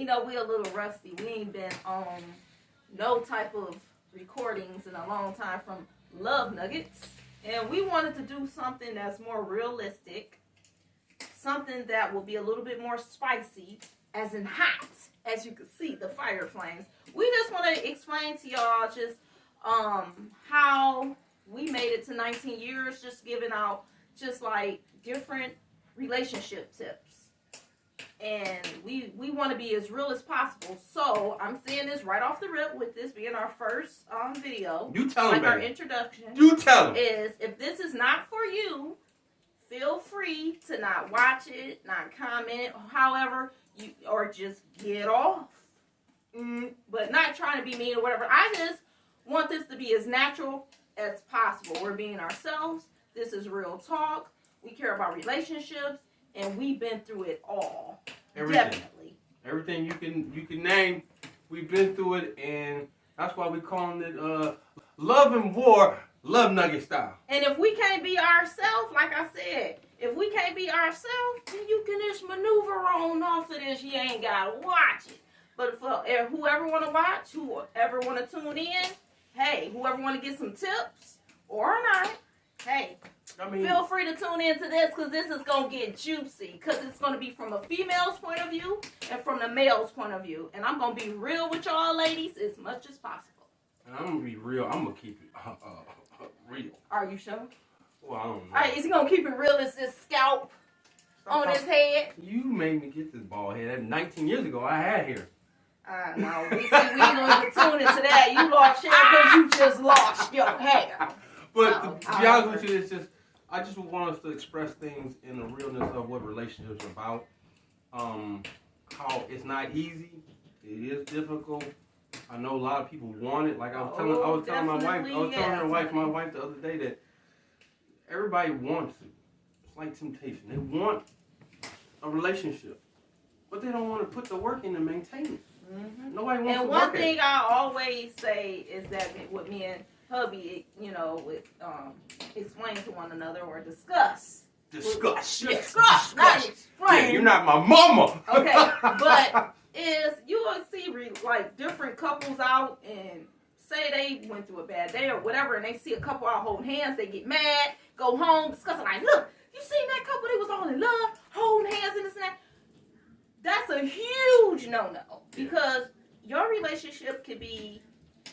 You know, we a little rusty. We ain't been on no type of recordings in a long time from Love Nuggets. And we wanted to do something that's more realistic. Something that will be a little bit more spicy, as in hot, as you can see, the fire flames. We just want to explain to y'all just how we made it to 19 years, just giving out just like different relationship tips. And we want to be as real as possible. So I'm saying this right off the rip, with this being our first video. You tell like them, our baby. introduction. You tell them. Is if this is not for you, feel free to not watch it, not comment, however you, or just get off. But not trying to be mean or whatever. I just want this to be as natural as possible. We're being ourselves. This is real talk. We care about relationships. And we've been through it all. Everything. Definitely. Everything you can name, we've been through it, and that's why we're calling it Love and War, Love Nugget style. And if we can't be ourselves, like I said, if we can't be ourselves, then you can just maneuver on off of this. You ain't got to watch it. But for whoever want to watch, whoever want to tune in, hey, whoever want to get some tips or not, hey, feel free to tune into this, because this is going to get juicy. Because it's going to be from a female's point of view and from the male's point of view. And I'm going to be real with y'all ladies as much as possible. And I'm going to be real. I'm going to keep it real. Are you sure? Well, I don't know. All right, is he going to keep it real as this scalp on his head? You made me get this bald head. That 19 years ago, I had hair. No, we ain't going to tune into that. You lost hair because you just lost your hair. But to be honest with you, it's just, I just want us to express things in the realness of what relationships are about. How it's not easy. It is difficult. I know a lot of people want it. Like I was telling my wife the other day that everybody wants it. It's like temptation. They want a relationship, but they don't want to put the work in to maintain it. Mm-hmm. Nobody wants to work it. And one thing I always say is that with me and hubby, you know, with explain to one another or discuss. Discuss. Not explain. Yeah, you're not my mama. Okay, but you will see like different couples out and say they went through a bad day or whatever, and they see a couple out holding hands, they get mad, go home, discussing like, look, you seen that couple? They was all in love, holding hands and this and that. That's a huge no-no, because your relationship could be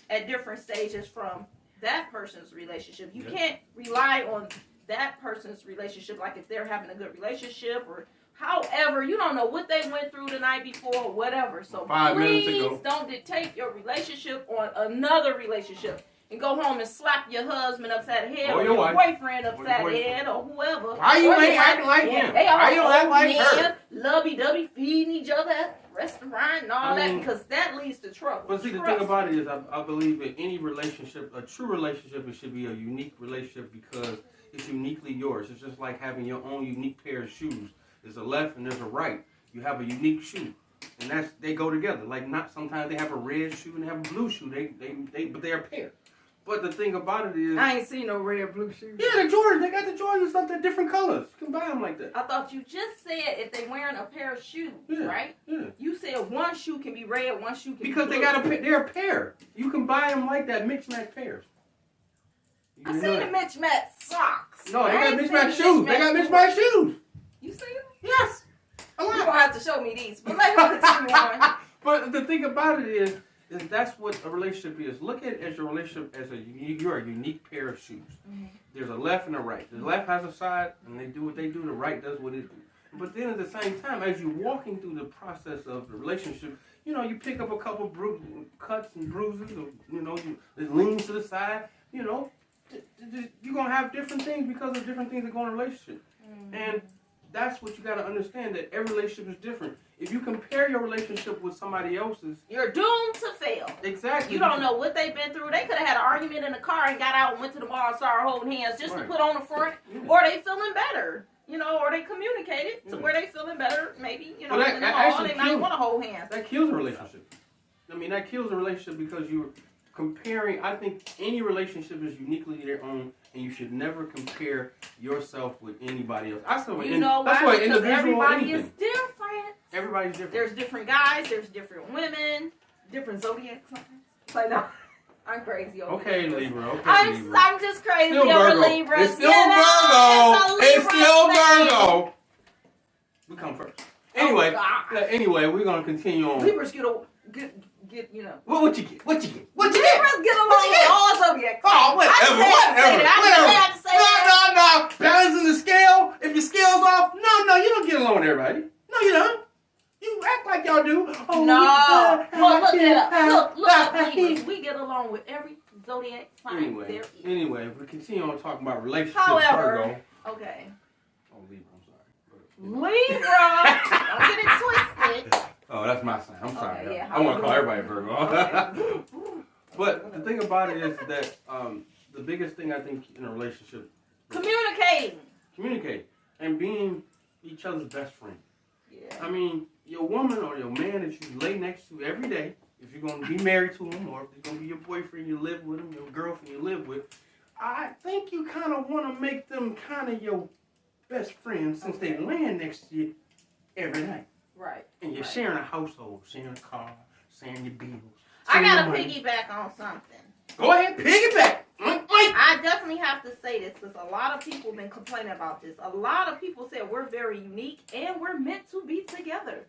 at different stages from that person's relationship. You can't rely on that person's relationship, like if they're having a good relationship or however, you don't know what they went through the night before or whatever. So please don't dictate your relationship on another relationship and go home and slap your husband upside the head or your boyfriend upside the head or whoever. Why you ain't acting like him? Why you act like her? Lovey-dovey, feeding each other at the restaurant and all that, because that leads to trouble. But see, the thing about it is, I believe in any relationship, a true relationship, it should be a unique relationship because it's uniquely yours. It's just like having your own unique pair of shoes. There's a left and there's a right. You have a unique shoe, and they go together. Like not sometimes they have a red shoe and they have a blue shoe. But they're a pair. But the thing about it is, I ain't seen no red blue shoes. Yeah, the Jordans. They got the Jordans, something different colors. You can buy them like that. I thought you just said if they wearing a pair of shoes, right? Yeah. You said one shoe can be red, one shoe can be blue. Because they're a pair. You can buy them like that, mix-match pairs. I seen the mix-match socks. No, they got mix-match shoes. They got mix-match shoes. You see them? Yes. You're going to have to show me these. But let me continue on. But the thing about it is that's what a relationship is. Look at it as your relationship as you're a unique pair of shoes. Mm-hmm. There's a left and a right. The left has a side, and they do what they do. The right does what it do. But then at the same time, as you're walking through the process of the relationship, you know, you pick up a couple cuts and bruises, or, you know, it leans to the side. You know, you're going to have different things because of different things that go in a relationship. Mm-hmm. And that's what you got to understand, that every relationship is different. If you compare your relationship with somebody else's, you're doomed to fail. Exactly. You don't know what they've been through. They could have had an argument in the car and got out and went to the bar and started holding hands just to put on the front, or they feeling better, you know, or they communicated to where they feeling better, maybe, you know, well, in the mall, they might want to hold hands. That kills a relationship. I mean, that kills a relationship because you're comparing. I think any relationship is uniquely their own, and you should never compare yourself with anybody else. That's why individual. Because everybody is different. Everybody's different. There's different guys. There's different women. Different zodiac signs. Like, no, I'm crazy over Okay, Libras. Libra. Okay, Libra. I'm just crazy Still over Virgo. Libras. It's still You know, Virgo. It's still thing. Virgo. We come first. Anyway, Oh, anyway, we're gonna continue on. Libras get you know. What you get? What you get? What you Libras get? get along with all zodiac signs. Oh, whatever. I just say that. No. Balancing the scale. If your scale's off, no, you don't get along with everybody. No, you don't. You act like y'all do. Oh, No. Well, look it up. Look, Libras. We get along with every zodiac sign there is. Anyway, if we continue on talking about relationships, However, Virgo. Okay. Oh, Libra, I'm sorry. Libra. Don't get it twisted. Oh, that's my sign. I'm sorry. Okay, yeah. I want to call everybody Virgo. Okay. But the thing about it is that the biggest thing I think in a relationship, communicate and being each other's best friend. Yeah. I mean, your woman or your man that you lay next to every day, if you're going to be married to him or if he's going to be your boyfriend you live with him, your girlfriend you live with, I think you kind of want to make them kind of your best friends since they laying next to you every night. Right. And you're sharing a household, sharing a car, sharing your bills. I got to piggyback on something. Go ahead, piggyback. I definitely have to say this because a lot of people have been complaining about this. A lot of people said we're very unique and we're meant to be together.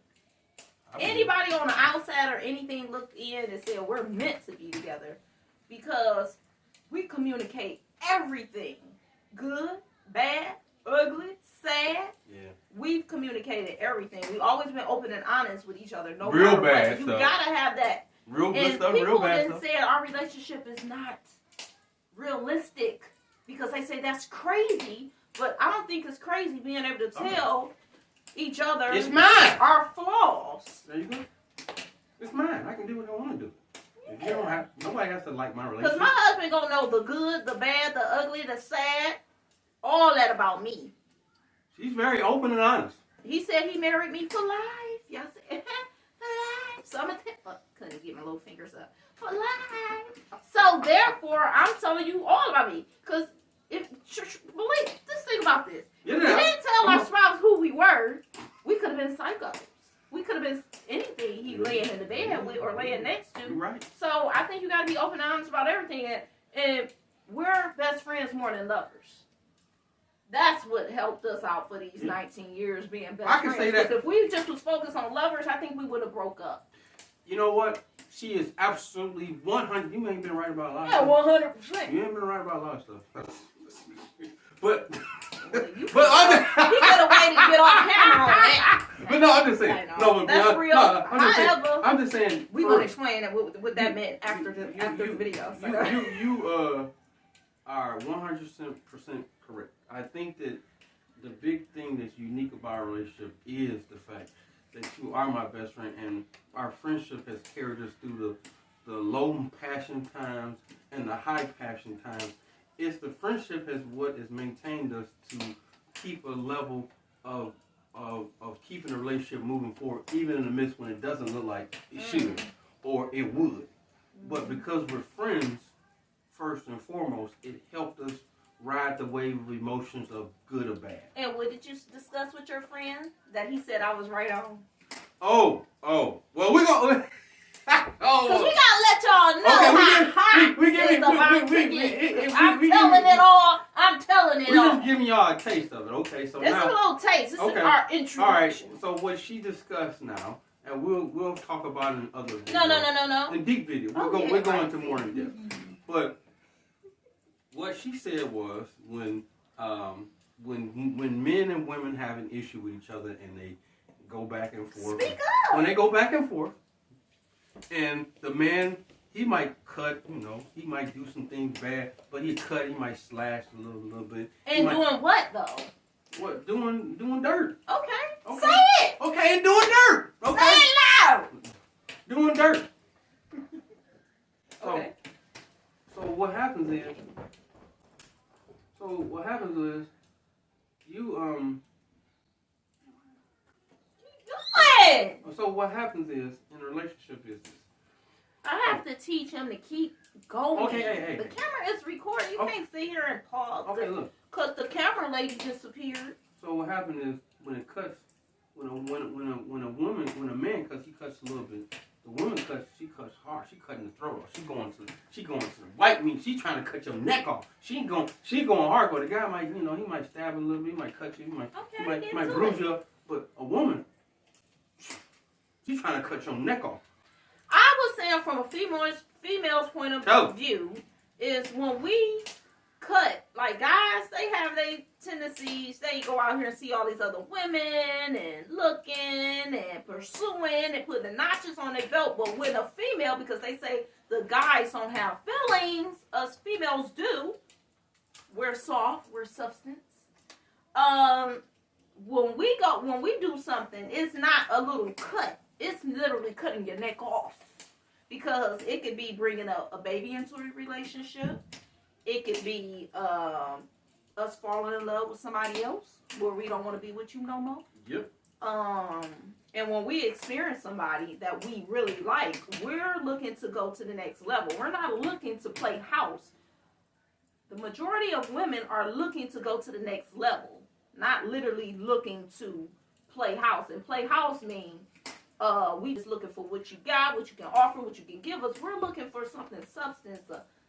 Anybody on the outside or anything looked in and said we're meant to be together because we communicate everything. Good, bad, ugly, sad. Yeah. We've communicated everything. We've always been open and honest with each other. No real matter bad what. You stuff. gotta have that. Real good And stuff, people real bad then stuff. said our relationship is not realistic because they say that's crazy, but I don't think it's crazy being able to tell each other It's mine. our flaws. There you go. It's mine. I can do what I want to do. If you don't have, nobody has to like my Because relationship. my husband gonna know the good, the bad, the ugly, the sad, all that about me. She's very open and honest. He said he married me for life. Y'all said for life. So I'm couldn't get my little fingers up. For life. So therefore, I'm telling you all about me. Because if believe, just think about this. Yeah. If we didn't tell our spouse who we were, we could have been psychos. We could have been anything he laying in the bed with or laying next to. You're right. So I think you got to be open and honest about everything. And we're best friends more than lovers. That's what helped us out for these 19 years being best friends. I can say that. Because if we just was focused on lovers, I think we would have broke up. You know what? She is absolutely 100. You ain't been right about a lot of Yeah, stuff. 100%. You ain't been right about a lot of stuff. But Well, but he could have waited to get off camera on that. But no, I'm just saying. No, but that's real. No, However, I'm just saying. We're going to explain what that meant after the video. So. You are 100% correct. I think that the big thing that's unique about our relationship is the fact that you are my best friend, and our friendship has carried us through the low passion times and the high passion times. It's the friendship is what has maintained us to keep a level of keeping the relationship moving forward, even in the midst when it doesn't look like it should or it would. But because we're friends, first and foremost, it helped us ride the wave of emotions of good or bad. And what did you discuss with your friend that he said I was right on? Oh. Well, we're going to... Because we got to let y'all know how hot this about to get. I'm telling it all. We're just giving y'all a taste of it, okay? So it's now, a little taste. This is our introduction. All right, so what she discussed now, and we'll talk about it in other videos. No. In deep video. We're going to more in depth. But what she said was when men and women have an issue with each other and they go back and forth. Speak up. When they go back and forth, and the man, he might cut, he might do some things bad, but he might slash a little bit. And doing what though? What? Doing dirt. Okay. Say it. Okay, and doing dirt. Okay. Say it loud. Doing dirt. Okay. So what happens is you What? So what happens is in a relationship is this. I have to teach him to keep going. Okay, hey. The camera is recording. You can't sit here and pause. Okay, look. Because the camera lady disappeared. So what happened is when it cuts, when a woman cuts a little bit. The woman cuts, she cuts hard. She cutting the throat off. She going to the white meat. She trying to cut your neck off. She going hardcore. The guy might, he might stab a little bit. He might cut you. He might bruise you up. But a woman, she's trying to cut your neck off. I was saying from a female's point of view is when we cut, like guys, they have their tendencies. They go out here and see all these other women and looking and pursuing and putting the notches on their belt. But with a female, because they say the guys don't have feelings, us females do. We're soft. We're substance. When we do something, it's not a little cut. It's literally cutting your neck off. Because it could be bringing a baby into a relationship. It could be us falling in love with somebody else where we don't want to be with you no more. Yep. And when we experience somebody that we really like, we're looking to go to the next level. We're not looking to play house. The majority of women are looking to go to the next level, not literally looking to play house. And play house means we just looking for what you got, what you can offer, what you can give us. We're looking for something substance,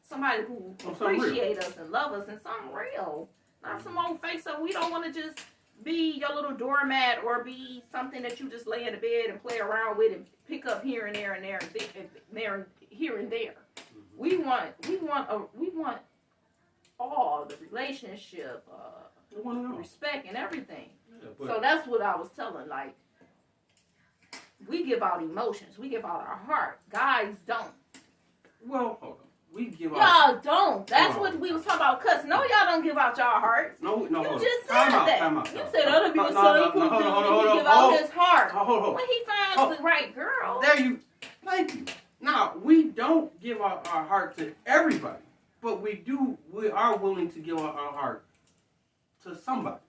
somebody who appreciate us and love us, and something real. Not some old face so we don't want to just be your little doormat or be something that you just lay in the bed and play around with and pick up here and there and there and there and here and there. We want all the relationship, respect and everything. Yeah, so that's what I was telling, like, we give out emotions. We give out our heart. Guys don't. Well, hold on. We give out. Y'all don't. That's what we was talking about. Cause no, y'all don't give out y'all hearts. No. You just said that. You said other people give out his heart. When he finds the right girl. Thank you. Now, we don't give out our heart to everybody, but we are willing to give out our heart to somebody.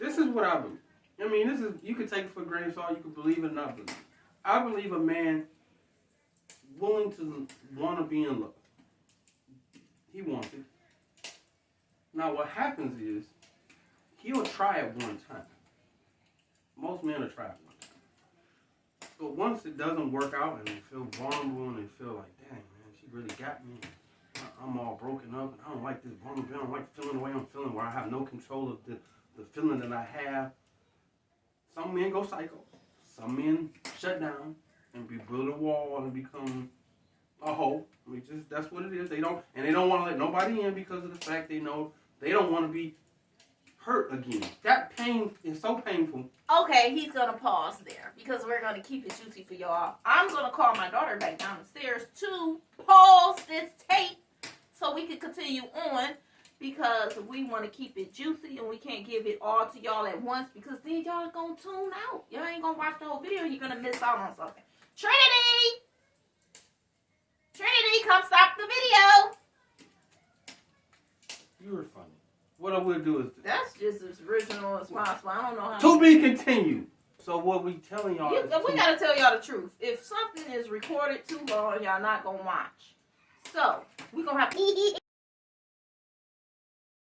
This is what I believe. I mean, you can take it for a grain of salt, you can believe it or not believe it. I believe a man willing to want to be in love. He wants it. Now, what happens is, he'll try it one time. Most men will try it one time. But once it doesn't work out and they feel vulnerable and they feel like, dang, man, she really got me. I'm all broken up and I don't like this vulnerability. I don't like feeling the way I'm feeling where I have no control of the feeling that I have. Some men go psycho. Some men shut down and build a wall and become a hoe. I mean, that's what it is. They don't want to let nobody in because of the fact they know they don't want to be hurt again. That pain is so painful. Okay, he's gonna pause there because we're gonna keep it juicy for y'all. I'm gonna call my daughter back down the stairs to pause this tape so we can continue on. Because we want to keep it juicy and we can't give it all to y'all at once because then y'all going to tune out. Y'all ain't going to watch the whole video. You're going to miss out on something. Trinity, come stop the video. You were funny. What I will do is... That's just as original as possible. I don't know how... To be continued. So what we telling y'all is... We got to tell y'all the truth. If something is recorded too long, y'all not going to watch. So, we going to have...